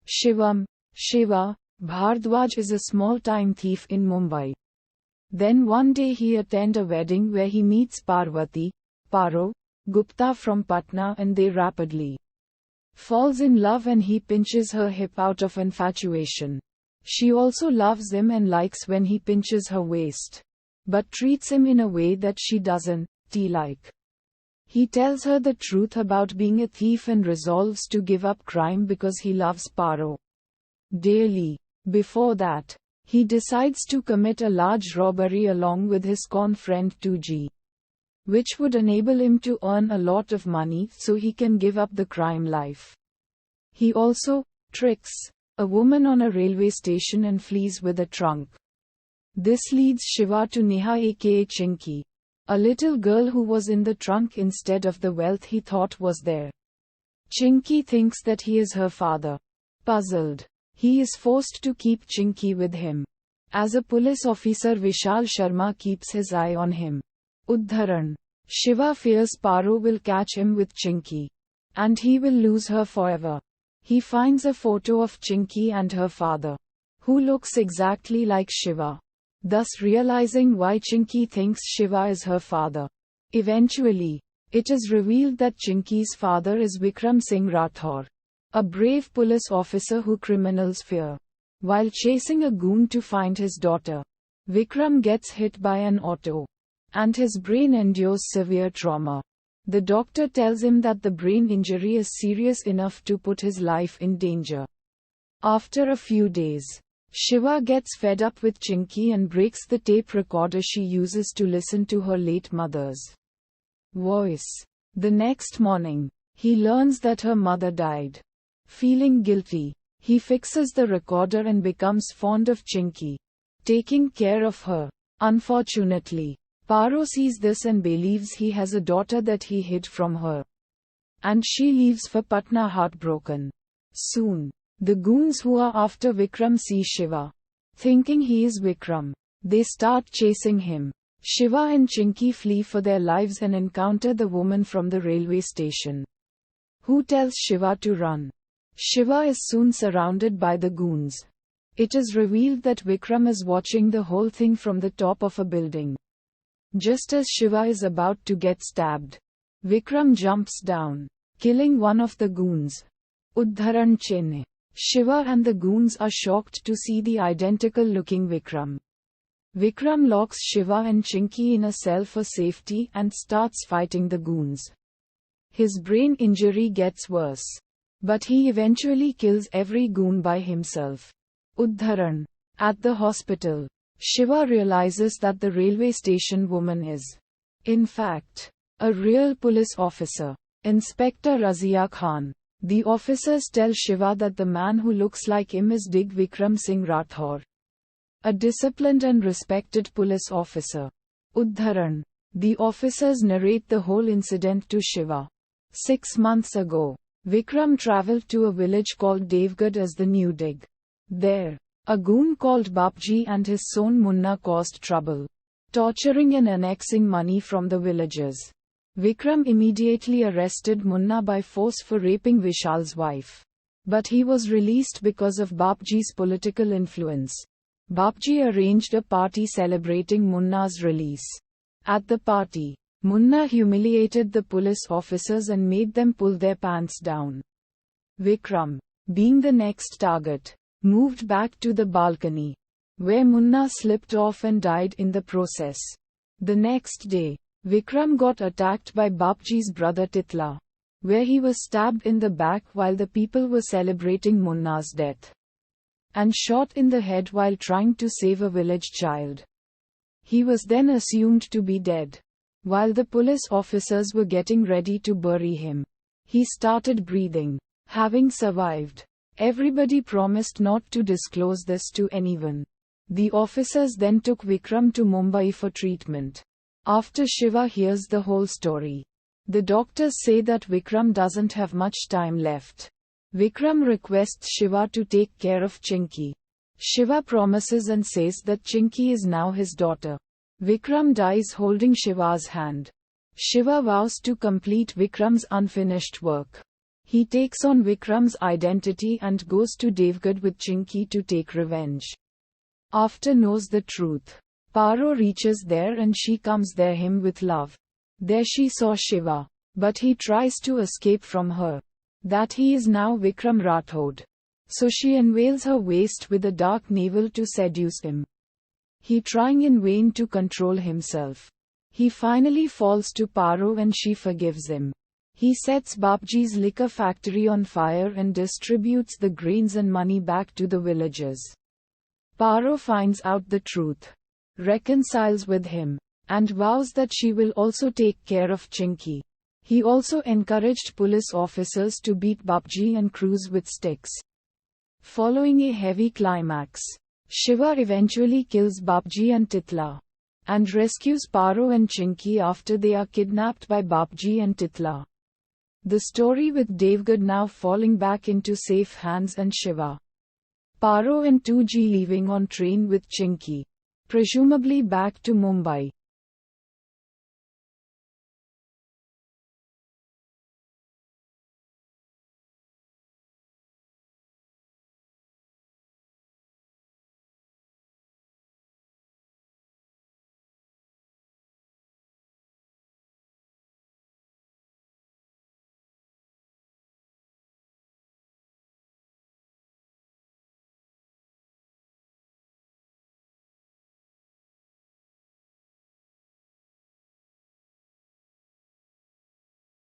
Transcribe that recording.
Shiva Bhardwaj is a small-time thief in Mumbai. Then one day he attends a wedding where he meets Parvati, Paro, Gupta from Patna, and they rapidly falls in love and he pinches her hip out of infatuation. She also loves him and likes when he pinches her waist, but treats him in a way that she doesn't like. He tells her the truth about being a thief and resolves to give up crime because he loves Paro dearly. Before that, he decides to commit a large robbery along with his con friend 2G, which would enable him to earn a lot of money so he can give up the crime life. He also tricks a woman on a railway station and flees with a trunk. This leads Shiva to Neha aka Chinky, a little girl who was in the trunk instead of the wealth he thought was there. Chinky thinks that he is her father. Puzzled, he is forced to keep Chinky with him. As a police officer, Vishal Sharma keeps his eye on him. Uddharan. Shiva fears Paro will catch him with Chinky, and he will lose her forever. He finds a photo of Chinky and her father, who looks exactly like Shiva, thus realizing why Chinky thinks Shiva is her father. Eventually, it is revealed that Chinky's father is Vikram Singh Rathore, a brave police officer who criminals fear. While chasing a goon to find his daughter, Vikram gets hit by an auto, and his brain endures severe trauma. The doctor tells him that the brain injury is serious enough to put his life in danger. After a few days, Shiva gets fed up with Chinky and breaks the tape recorder she uses to listen to her late mother's voice. The next morning, he learns that her mother died. Feeling guilty, he fixes the recorder and becomes fond of Chinky, taking care of her. Unfortunately, Paro sees this and believes he has a daughter that he hid from her, and she leaves for Patna heartbroken. Soon, the goons who are after Vikram see Shiva. Thinking he is Vikram, they start chasing him. Shiva and Chinky flee for their lives and encounter the woman from the railway station, who tells Shiva to run. Shiva is soon surrounded by the goons. It is revealed that Vikram is watching the whole thing from the top of a building. Just as Shiva is about to get stabbed, Vikram jumps down, killing one of the goons. Uddharan Chenne. Shiva and the goons are shocked to see the identical-looking Vikram. Vikram locks Shiva and Chinky in a cell for safety and starts fighting the goons. His brain injury gets worse, but he eventually kills every goon by himself. Uddharan. At the hospital, Shiva realizes that the railway station woman is, in fact, a real police officer, Inspector Razia Khan. The officers tell Shiva that the man who looks like him is Dig Vikram Singh Rathore, a disciplined and respected police officer. Uddharan. The officers narrate the whole incident to Shiva. 6 months ago, Vikram traveled to a village called Devgad as the new Dig. There, a goon called Bapji and his son Munna caused trouble, torturing and annexing money from the villagers. Vikram immediately arrested Munna by force for raping Vishal's wife. But he was released because of Bapji's political influence. Bapji arranged a party celebrating Munna's release. At the party, Munna humiliated the police officers and made them pull their pants down. Vikram, being the next target, moved back to the balcony, where Munna slipped off and died in the process. The next day, Vikram got attacked by Bapji's brother Titla, where he was stabbed in the back while the people were celebrating Munna's death, and shot in the head while trying to save a village child. He was then assumed to be dead. While the police officers were getting ready to bury him, he started breathing. Having survived, everybody promised not to disclose this to anyone. The officers then took Vikram to Mumbai for treatment. After Shiva hears the whole story, the doctors say that Vikram doesn't have much time left. Vikram requests Shiva to take care of Chinky. Shiva promises and says that Chinky is now his daughter. Vikram dies holding Shiva's hand. Shiva vows to complete Vikram's unfinished work. He takes on Vikram's identity and goes to Devgad with Chinky to take revenge. After knows the truth, Paro reaches there and she comes there him with love. There she saw Shiva, but he tries to escape from her. That he is now Vikram Rathore. So she unveils her waist with a dark navel to seduce him. He trying in vain to control himself. He finally falls to Paro and she forgives him. He sets Babji's liquor factory on fire and distributes the grains and money back to the villagers. Paro finds out the truth, reconciles with him, and vows that she will also take care of Chinky. He also encouraged police officers to beat Babji and cruise with sticks. Following a heavy climax, Shiva eventually kills Babji and Titla, and rescues Paro and Chinky after they are kidnapped by Babji and Titla. The story with Devgad now falling back into safe hands and Shiva. Paro and 2G leaving on train with Chinky, presumably back to Mumbai.